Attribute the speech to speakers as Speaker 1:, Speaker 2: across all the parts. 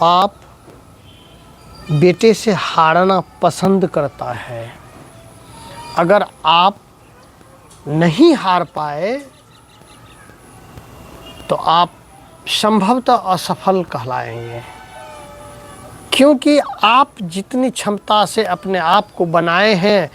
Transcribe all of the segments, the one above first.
Speaker 1: बाप बेटे से हारना पसंद करता है। अगर आप नहीं हार पाए तो आप संभवतः असफल कहलाएंगे, क्योंकि आप जितनी क्षमता से अपने आप को बनाए हैं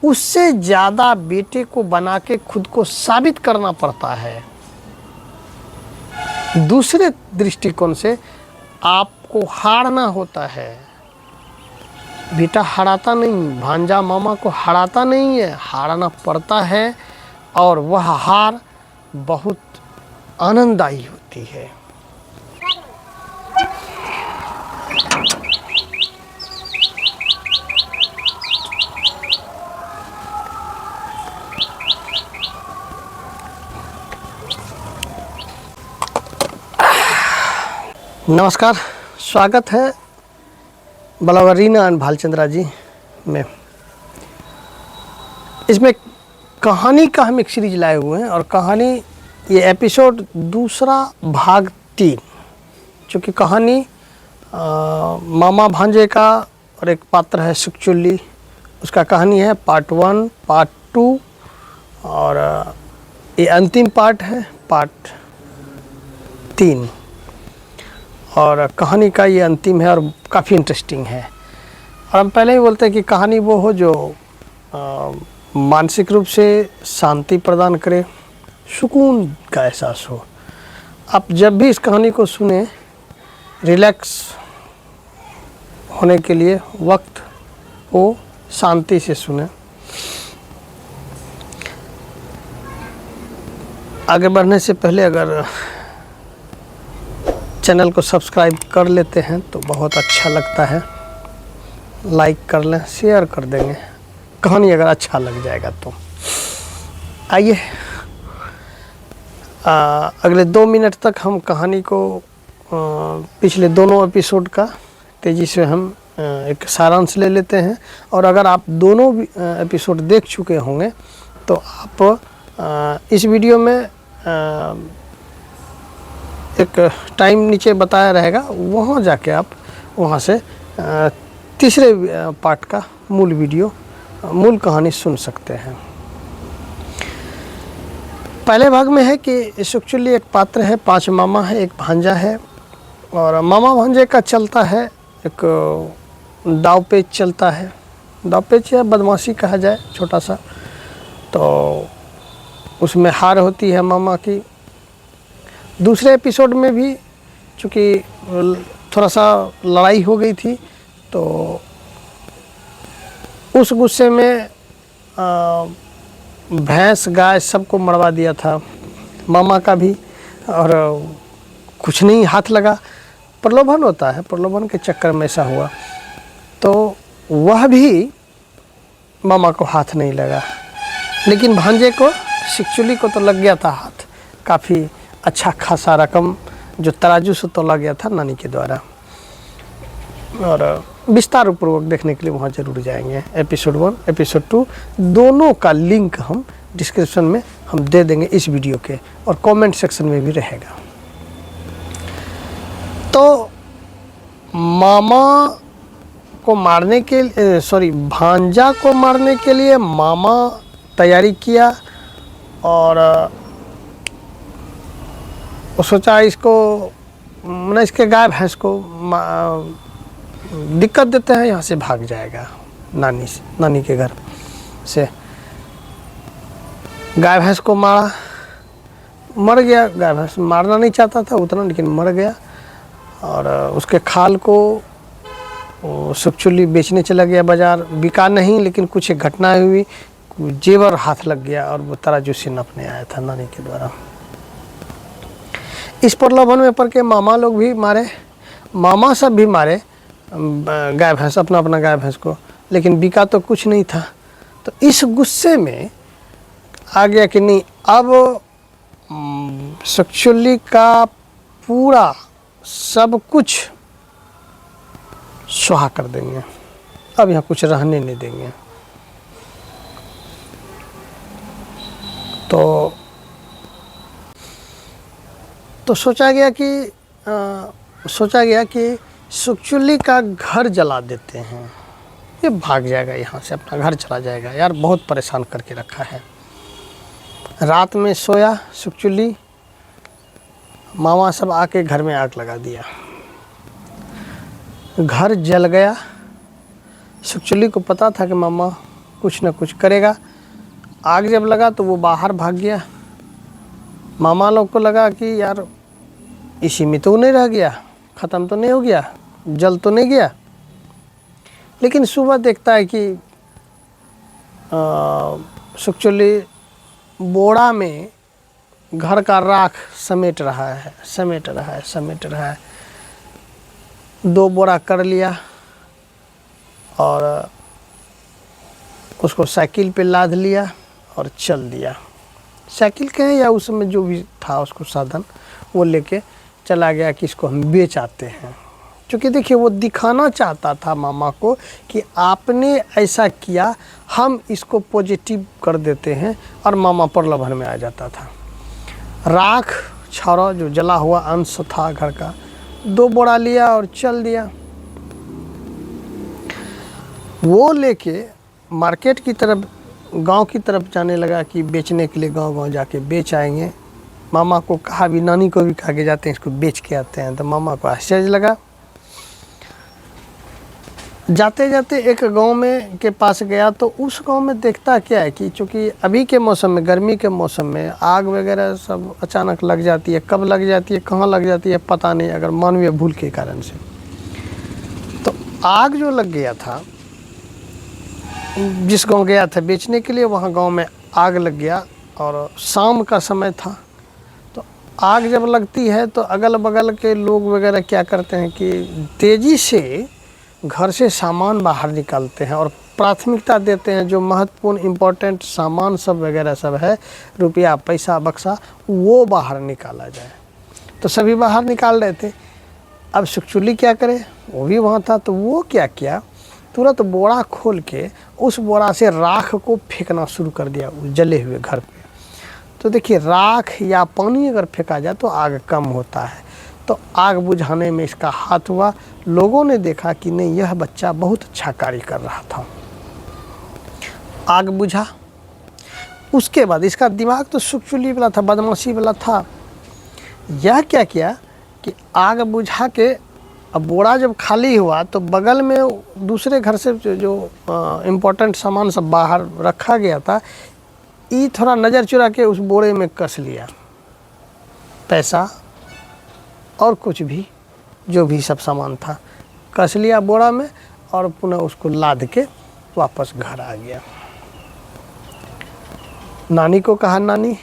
Speaker 1: उससे ज़्यादा बेटे को बना के खुद को साबित करना पड़ता है। दूसरे दृष्टिकोण से आपको हारना होता है। बेटा हराता नहीं, भांजा मामा को हराता नहीं है, हारना पड़ता है और वह हार बहुत आनंददायी होती है। नमस्कार, स्वागत है ब्लॉगर रीना एंड भालचंद्रा जी में। इसमें कहानी का हम एक सीरीज लाए हुए हैं और कहानी ये एपिसोड दूसरा भाग 3, चूँकि कहानी मामा भांजे का और एक पात्र है सुखचुल्ली, उसका कहानी है पार्ट 1, पार्ट 2 और ये अंतिम पार्ट है पार्ट 3 और कहानी का ये अंतिम है और काफ़ी इंटरेस्टिंग है। और हम पहले ही बोलते हैं कि कहानी वो हो जो मानसिक रूप से शांति प्रदान करे, सुकून का एहसास हो। आप जब भी इस कहानी को सुने, रिलैक्स होने के लिए वक्त हो, शांति से सुने। आगे बढ़ने से पहले अगर चैनल को सब्सक्राइब कर लेते हैं तो बहुत अच्छा लगता है। लाइक कर लें, शेयर कर देंगे कहानी अगर अच्छा लग जाएगा तो। आइए अगले 2 मिनट तक हम कहानी को पिछले दोनों एपिसोड का तेज़ी से हम एक सारांश ले लेते हैं। और अगर आप दोनों एपिसोड देख चुके होंगे तो आप इस वीडियो में एक टाइम नीचे बताया रहेगा, वहाँ जाके आप वहाँ से तीसरे पार्ट का मूल वीडियो, मूल कहानी सुन सकते हैं। पहले भाग में है कि सुखचुल्ली एक पात्र है, 5 मामा है, एक भांजा है और मामा भांजे का चलता है एक दाव पेच चलता है। दाव पेच या बदमाशी कहा जाए छोटा सा, तो उसमें हार होती है मामा की। दूसरे एपिसोड में भी चूँकि थोड़ा सा लड़ाई हो गई थी तो उस गुस्से में भैंस गाय सबको मरवा दिया था, मामा का भी, और कुछ नहीं हाथ लगा। प्रलोभन होता है, प्रलोभन के चक्कर में ऐसा हुआ, तो वह भी मामा को हाथ नहीं लगा। लेकिन भांजे को, सुखचुल्ली को तो लग गया था हाथ, काफ़ी अच्छा खासा रकम जो तराजू से तोला गया था नानी के द्वारा। और विस्तार पूर्वक देखने के लिए वहाँ जरूर जाएंगे। एपिसोड 1, एपिसोड 2 दोनों का लिंक हम डिस्क्रिप्शन में हम दे देंगे इस वीडियो के, और कमेंट सेक्शन में भी रहेगा। तो मामा को मारने के, भांजा को मारने के लिए मामा तैयारी किया और वो सोचा इसको मैंने इसके गाय भैंस को दिक्कत देते हैं, यहाँ से भाग जाएगा नानी के घर से। गाय भैंस को मारा, मर गया। गाय भैंस मारना नहीं चाहता था उतना, लेकिन मर गया। और उसके खाल को सुखचुल्ली बेचने चला गया बाज़ार, बिका नहीं, लेकिन कुछ एक घटना हुई, जेवर हाथ लग गया और वो तराजू से नपने आया था नानी के द्वारा। इस प्रलोभन में पड़ के मामा लोग भी मारे, मामा सब भी मारे गाय भैंस, अपना गाय भैंस को, लेकिन बिका तो कुछ नहीं था। तो इस गुस्से में आ गया कि नहीं, अब सुखचुल्ली का पूरा सब कुछ स्वाहा कर देंगे, अब यहाँ कुछ रहने नहीं देंगे। तो सोचा गया कि सुखचुल्ली का घर जला देते हैं। ये भाग जाएगा यहाँ से, अपना घर चला जाएगा। यार बहुत परेशान करके रखा है। रात में सोया सुखचुल्ली, मामा सब आके घर में आग लगा दिया, घर जल गया। सुखचुल्ली को पता था कि मामा कुछ न कुछ करेगा। आग जब लगा तो वो बाहर भाग गया। मामा लोग को लगा कि यार इसी में तो नहीं रह गया, ख़त्म तो नहीं हो गया, जल तो नहीं गया। लेकिन सुबह देखता है कि सुखचुल्ली बोड़ा में घर का राख समेट रहा है। 2 बोरा कर लिया और उसको साइकिल पे लाद लिया और चल दिया। साइकिल के या उस समय जो भी था उसको साधन, वो लेके चला गया कि इसको हम बेच आते हैं। क्योंकि देखिए वो दिखाना चाहता था मामा को कि आपने ऐसा किया, हम इसको पॉजिटिव कर देते हैं, और मामा प्रलोभन में आ जाता था। राख छौरा जो जला हुआ अंश था घर का, 2 बोरा लिया और चल दिया। वो लेके मार्केट की तरफ, गांव की तरफ जाने लगा कि बेचने के लिए गांव जाके बेच आएंगे। मामा को कहा भी, नानी को भी कहा के जाते हैं इसको बेच के आते हैं। तो मामा को आश्चर्य लगा। जाते जाते एक गांव में के पास गया तो उस गांव में देखता क्या है कि चूँकि अभी के मौसम में, गर्मी के मौसम में आग वगैरह सब अचानक लग जाती है। कब लग जाती है, कहाँ लग जाती है पता नहीं, अगर मानवीय भूल के कारण से। तो आग जो लग गया था, जिस गांव गया था बेचने के लिए, वहाँ गांव में आग लग गया और शाम का समय था। तो आग जब लगती है तो अगल बगल के लोग वगैरह क्या करते हैं कि तेज़ी से घर से सामान बाहर निकालते हैं और प्राथमिकता देते हैं जो महत्वपूर्ण इम्पोर्टेंट सामान सब वगैरह सब है, रुपया पैसा बक्सा, वो बाहर निकाला जाए। तो सभी बाहर निकाल रहे थे। अब सुखचुल्ली क्या करे, वो भी वहाँ था। तो वो क्या किया, तुरंत बोरा खोल के उस बोरा से राख को फेंकना शुरू कर दिया जले हुए घर पे। तो देखिए राख या पानी अगर फेंका जाए तो आग कम होता है। तो आग बुझाने में इसका हाथ हुआ। लोगों ने देखा कि नहीं, यह बच्चा बहुत अच्छा कार्य कर रहा था। आग बुझा। उसके बाद इसका दिमाग तो सुखचुल्ली वाला था, बदमाशी वाला था। यह क्या किया कि आग बुझा के अब बोरा जब खाली हुआ तो बगल में दूसरे घर से जो इम्पोर्टेंट सामान सब बाहर रखा गया था, ये थोड़ा नज़र चुरा के उस बोरे में कस लिया। पैसा और कुछ भी जो भी सब सामान था कस लिया बोरा में और पुनः उसको लाद के वापस घर आ गया। नानी को कहा, नानी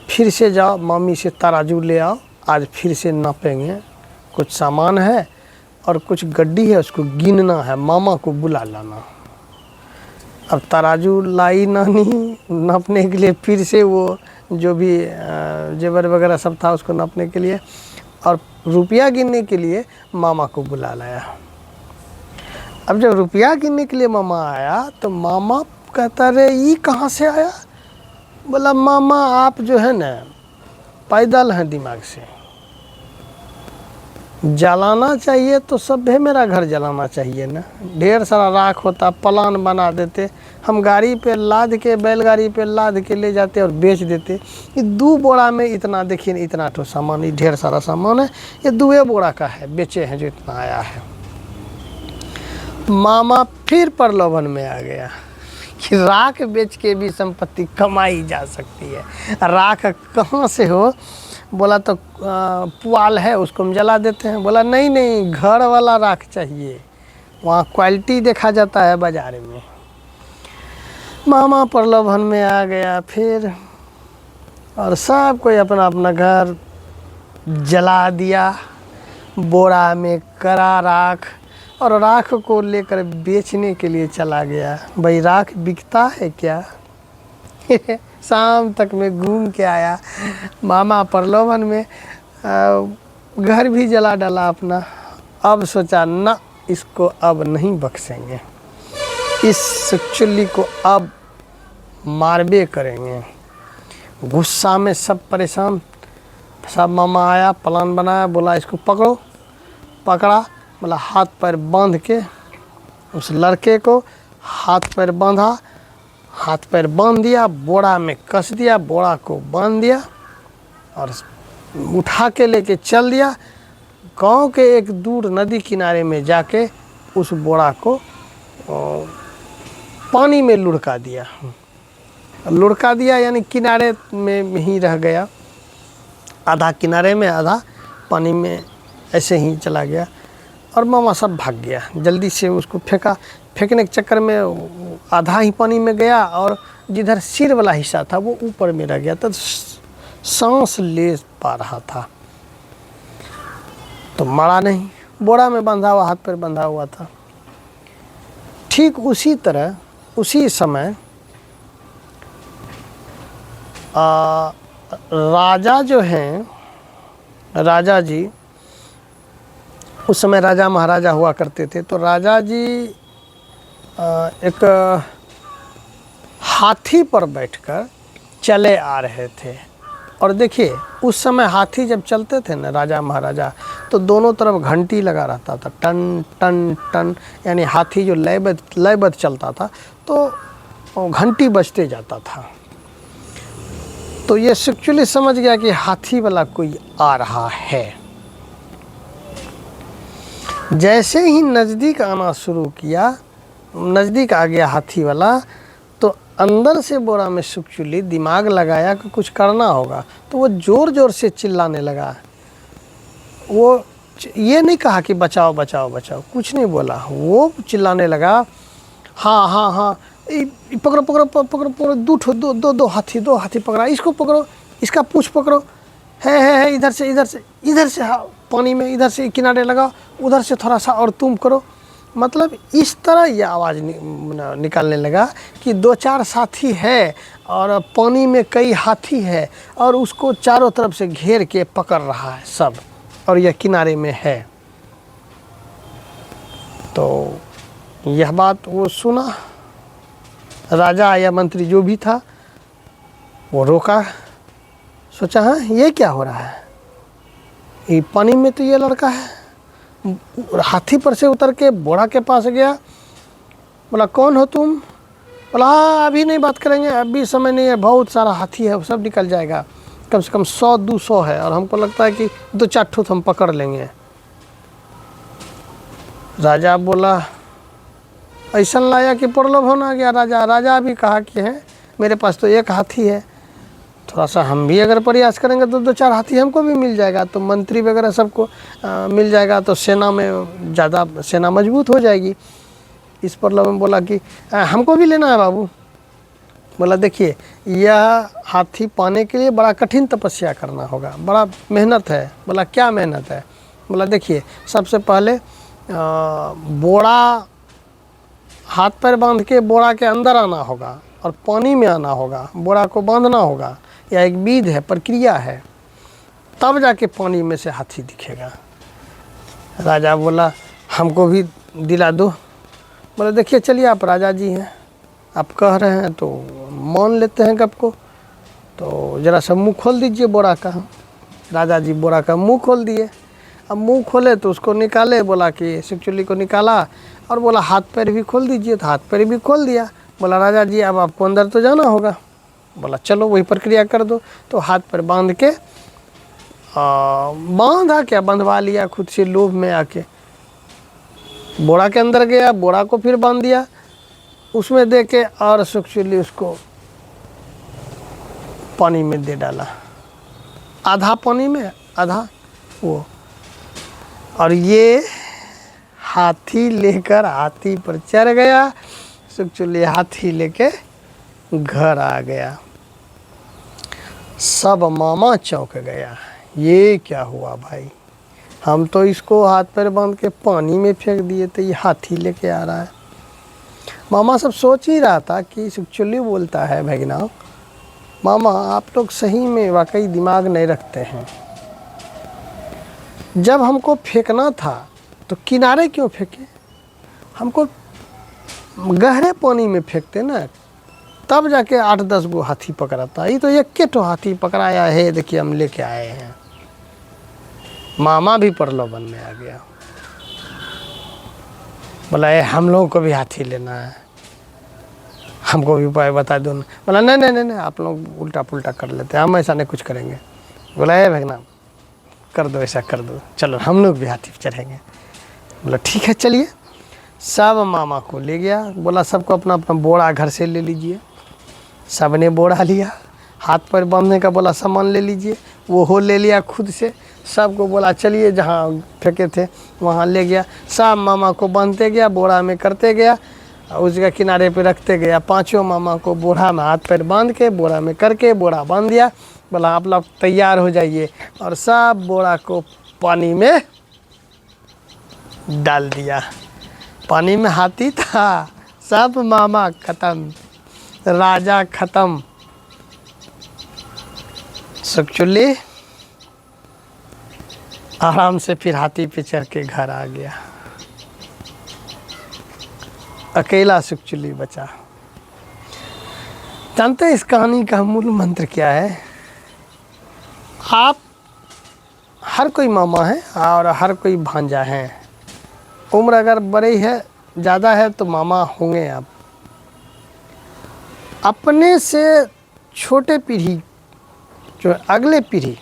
Speaker 1: फिर से जाओ, मामी से तराजू ले आओ, आज फिर से नापेंगे। कुछ सामान है और कुछ गड्डी है, उसको गिनना है, मामा को बुला लाना। अब तराजू लाई नानी नापने के लिए, फिर से वो जो भी जेवर वगैरह सब था उसको नापने के लिए, और रुपया गिनने के लिए मामा को बुला लाया। अब जब रुपया गिनने के लिए मामा आया तो मामा कहता, रे ये कहाँ से आया? बोला, मामा आप जो है ना पैदल हैं दिमाग से, जलाना चाहिए तो सब है, मेरा घर जलाना चाहिए ना। ढेर सारा राख होता, प्लान बना देते, हम गाड़ी पे लाद के, बैलगाड़ी पे लाद के ले जाते और बेच देते। ये 2 बोरा में इतना, देखिए इतना तो सामान, ये ढेर सारा सामान है, ये 2 बोरा का है, बेचे हैं जो इतना आया है। मामा फिर प्रलोभन में आ गया कि राख बेच के भी संपत्ति कमाई जा सकती है। राख कहाँ से हो? बोला तो पुआल है, उसको हम जला देते हैं। बोला नहीं नहीं, घर वाला राख चाहिए, वहाँ क्वालिटी देखा जाता है बाजार में। मामा प्रलोभन में आ गया फिर, और सब कोई अपना अपना घर जला दिया, बोरा में करा राख, और राख को लेकर बेचने के लिए चला गया। भाई राख बिकता है क्या? शाम तक में घूम के आया। मामा प्रलोभन में घर भी जला डाला अपना। अब सोचा ना, इसको अब नहीं बख्शेंगे, इस सुखचुल्ली को अब मारबे करेंगे। गुस्सा में सब परेशान, सब मामा आया, प्लान बनाया, बोला इसको पकड़ो। पकड़ा, मतलब हाथ पैर बांध के उस लड़के को हाथ पैर बांधा, हाथ पैर बांध दिया, बोरा में कस दिया, बोरा को बांध दिया और उठा के लेके चल दिया। गांव के एक दूर नदी किनारे में जाके उस बोरा को पानी में लुढ़का दिया। लुढ़का दिया यानी किनारे में ही रह गया, आधा किनारे में आधा पानी में ऐसे ही चला गया। और मामा सब भाग गया, जल्दी से उसको फेंका। फेंकने के चक्कर में आधा ही पानी में गया और जिधर सिर वाला हिस्सा था वो ऊपर में रह गया, तो सांस ले पा रहा था, तो मरा नहीं, बोरा में बंधा हुआ, हाथ पैर बंधा हुआ था। ठीक उसी तरह उसी समय राजा जो हैं, राजा जी, उस समय राजा महाराजा हुआ करते थे, तो राजा जी एक हाथी पर बैठकर चले आ रहे थे। और देखिए उस समय हाथी जब चलते थे ना राजा महाराजा, तो दोनों तरफ घंटी लगा रहता था, टन टन टन, यानी हाथी जो लयबद्ध चलता था तो घंटी बजते जाता था। तो ये एक्चुअली समझ गया कि हाथी वाला कोई आ रहा है। जैसे ही नज़दीक आना शुरू किया, नज़दीक आ गया हाथी वाला, तो अंदर से बोरा में सुखचुली दिमाग लगाया कि कुछ करना होगा, तो वो ज़ोर ज़ोर से चिल्लाने लगा। वो ये नहीं कहा कि बचाओ बचाओ बचाओ, कुछ नहीं बोला, वो चिल्लाने लगा, हाँ हाँ हाँ, पकड़ो पकड़ो पकड़ो पकड़ो, दो हाथी पकड़ा, इसको पकड़ो, इसका पूंछ पकड़ो, है इधर से हाँ, पानी में इधर से किनारे लगाओ, उधर से थोड़ा सा और तुम करो। मतलब इस तरह ये आवाज़ निकालने लगा कि 2-4 साथी है और पानी में कई हाथी है और उसको चारों तरफ से घेर के पकड़ रहा है सब, और यह किनारे में है। तो यह बात वो सुना, राजा या मंत्री जो भी था वो रोका, सोचा हाँ ये क्या हो रहा है, ये पानी में तो ये लड़का है। हाथी पर से उतर के बोरा के पास गया, बोला कौन हो तुम? बोला हाँ अभी नहीं बात करेंगे, अभी समय नहीं है, बहुत सारा हाथी है, सब निकल जाएगा, कम से कम 100-200 है और हमको लगता है कि 2-4 ठूठ हम पकड़ लेंगे। राजा बोला ऐसा लाया कि प्रलोभन आ गया। राजा भी कहा कि है मेरे पास तो एक हाथी है, थोड़ा सा हम भी अगर प्रयास करेंगे तो 2-4 हाथी हमको भी मिल जाएगा, तो मंत्री वगैरह सबको मिल जाएगा, तो सेना में ज़्यादा सेना मजबूत हो जाएगी। इस प्रलोभन बोला कि हमको भी लेना है बाबू। बोला देखिए यह हाथी पाने के लिए बड़ा कठिन तपस्या करना होगा, बड़ा मेहनत है। बोला क्या मेहनत है? बोला देखिए सबसे पहले बोरा हाथ पैर बांध के बोरा के अंदर आना होगा और पानी में आना होगा, बोरा को बांधना होगा, यह एक विधि है, प्रक्रिया है, तब जाके पानी में से हाथी दिखेगा। राजा बोला हमको भी दिला दो। बोला देखिए चलिए आप राजा जी हैं, आप कह रहे हैं तो मान लेते हैं गप को, तो ज़रा सा मुँह खोल दीजिए बोरा का। राजा जी बोरा का मुँह खोल दिए। अब मुँह खोले तो उसको निकाले, बोला कि सिकचुली को निकाला और बोला हाथ पैर भी खोल दीजिए, तो हाथ पैर भी खोल दिया। बोला राजा जी अब आपको अंदर तो जाना होगा। बोला चलो वही प्रक्रिया कर दो। तो हाथ पैर बांध के बांधा क्या, बंधवा लिया खुद से लोभ में आके। बोरा के अंदर गया, बोरा को फिर बांध दिया, उसमें दे के और सक्चुअली उसको पानी में दे डाला, आधा पानी में आधा वो। और ये हाथी लेकर हाथी पर चढ़ गया, सक्चुअली हाथी लेके घर आ गया। सब मामा चौंक गया, ये क्या हुआ भाई, हम तो इसको हाथ पैर बांध के पानी में फेंक दिए थे, ये हाथी लेके आ रहा है। मामा सब सोच ही रहा था कि एक्चुअली बोलता है भगना मामा आप लोग सही में वाकई दिमाग नहीं रखते हैं, जब हमको फेंकना था तो किनारे क्यों फेंके, हमको गहरे पानी में फेंकते ना, तब जाके 8-10 गो हाथी पकड़ाता। ये तो एक ठो हाथी पकड़ाया है, देखिए हम लेके आए हैं। मामा भी प्रलोभन में आ गया। बोला हम लोगों को भी हाथी लेना है, हमको भी उपाय बता दो। बोला नहीं, आप लोग उल्टा पुल्टा कर लेते हैं, हम ऐसा नहीं कुछ करेंगे। बोला भगना कर दो, ऐसा कर दो, चलो हम लोग भी हाथी पे चढ़ेंगे। बोला ठीक है चलिए। सब मामा को ले गया, बोला सबको अपना अपना बोरा घर से ले लीजिए। सब ने बोरा लिया, हाथ पर बांधने का बोला सामान ले लीजिए, वो हो ले लिया खुद से। सबको बोला चलिए जहाँ फेंके थे वहाँ ले गया। सब मामा को बांधते गया, बोरा में करते गया, उस जगह किनारे पे रखते गया। पांचों मामा को बोरा में हाथ पैर बांध के बोरा में करके बोरा बांध दिया। बोला आप लोग तैयार हो जाइए, और सब बोरा को पानी में डाल दिया। पानी में हाथी था, सब मामा खत्म, राजा खत्म। सुखचुल्ली आराम से फिर हाथी पे चढ़ के घर आ गया। अकेला सुखचुल्ली बचा। जानते हैं इस कहानी का मूल मंत्र क्या है? आप हर कोई मामा है और हर कोई भांजा है। उम्र अगर बड़ी है, ज़्यादा है तो मामा होंगे आप। अपने से छोटे पीढ़ी, जो अगले पीढ़ी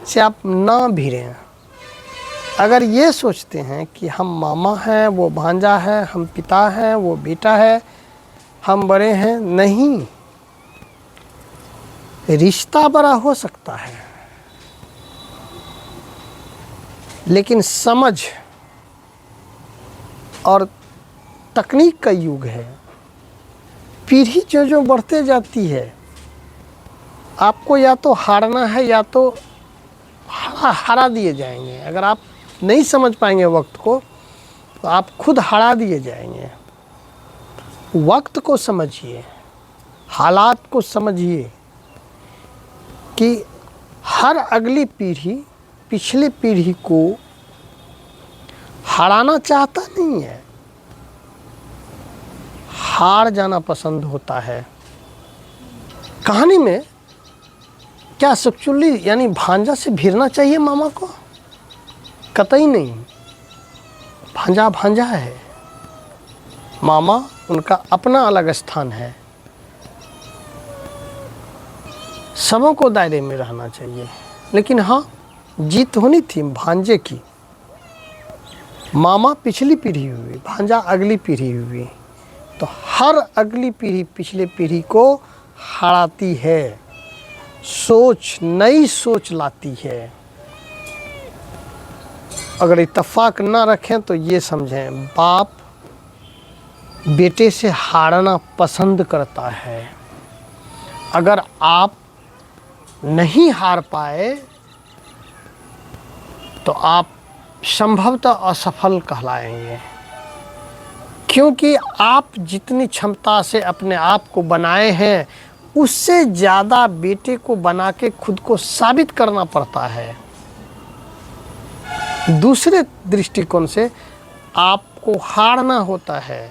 Speaker 1: से आप ना भिड़ें। अगर ये सोचते हैं कि हम मामा हैं, वो भांजा है, हम पिता हैं, वो बेटा है, हम बड़े हैं, नहीं। रिश्ता बड़ा हो सकता है, लेकिन समझ और तकनीक का युग है। पीढ़ी जो बढ़ते जाती है, आपको या तो हारना है या तो हरा दिए जाएंगे। अगर आप नहीं समझ पाएंगे वक्त को, तो आप खुद हरा दिए जाएंगे। वक्त को समझिए, हालात को समझिए कि हर अगली पीढ़ी पिछली पीढ़ी को हराना चाहता नहीं है, हार जाना पसंद होता है। कहानी में क्या सुखचुल्ली यानी भांजा से भिड़ना चाहिए मामा को? कतई नहीं। भांजा भांजा है, मामा उनका अपना अलग स्थान है। सबों को दायरे में रहना चाहिए, लेकिन हाँ, जीत होनी थी भांजे की। मामा पिछली पीढ़ी हुई, भांजा अगली पीढ़ी हुई, तो हर अगली पीढ़ी पिछले पीढ़ी को हराती है, सोच नई सोच लाती है। अगर इत्तेफाक ना रखें तो ये समझें, बाप बेटे से हारना पसंद करता है। अगर आप नहीं हार पाए तो आप संभवतः असफल कहलाएंगे, क्योंकि आप जितनी क्षमता से अपने आप को बनाए हैं, उससे ज़्यादा बेटे को बना के खुद को साबित करना पड़ता है। दूसरे दृष्टिकोण से आपको हारना होता है।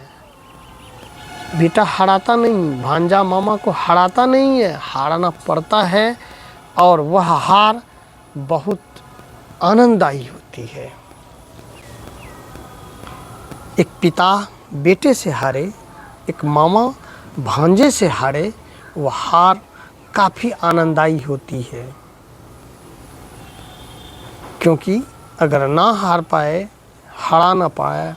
Speaker 1: बेटा हराता नहीं, भांजा मामा को हराता नहीं है, हारना पड़ता है, और वह हार बहुत आनंददायी होती है। एक पिता बेटे से हारे, एक मामा भांजे से हारे, वह हार काफ़ी आनंददायी होती है। क्योंकि अगर ना हार पाए, हरा ना पाए,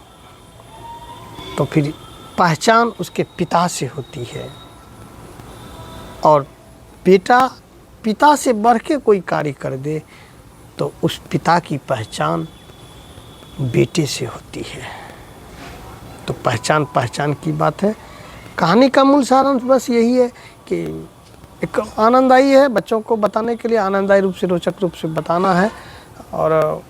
Speaker 1: तो फिर पहचान उसके पिता से होती है। और बेटा पिता से बढ़ के कोई कार्य कर दे तो उस पिता की पहचान बेटे से होती है। तो पहचान की बात है। कहानी का मूल सारांश बस यही है कि एक आनंददायी है, बच्चों को बताने के लिए आनंददायी रूप से, रोचक रूप से बताना है, और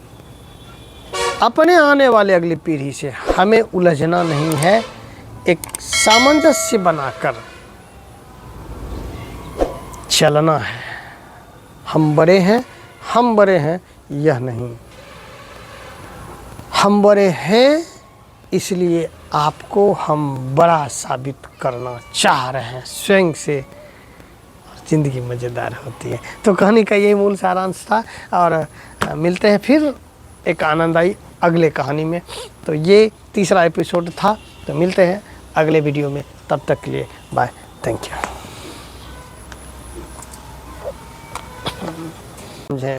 Speaker 1: अपने आने वाले अगली पीढ़ी से हमें उलझना नहीं है। एक सामंजस्य बनाकर चलना है। हम बड़े हैं यह नहीं, हम बड़े हैं इसलिए आपको हम बड़ा साबित करना चाह रहे हैं स्वयं से। ज़िंदगी मज़ेदार होती है। तो कहानी का यही मूल सारांश था, और मिलते हैं फिर एक आनंददायी अगले कहानी में। तो ये तीसरा एपिसोड था। तो मिलते हैं अगले वीडियो में, तब तक के लिए बाय, थैंक यू।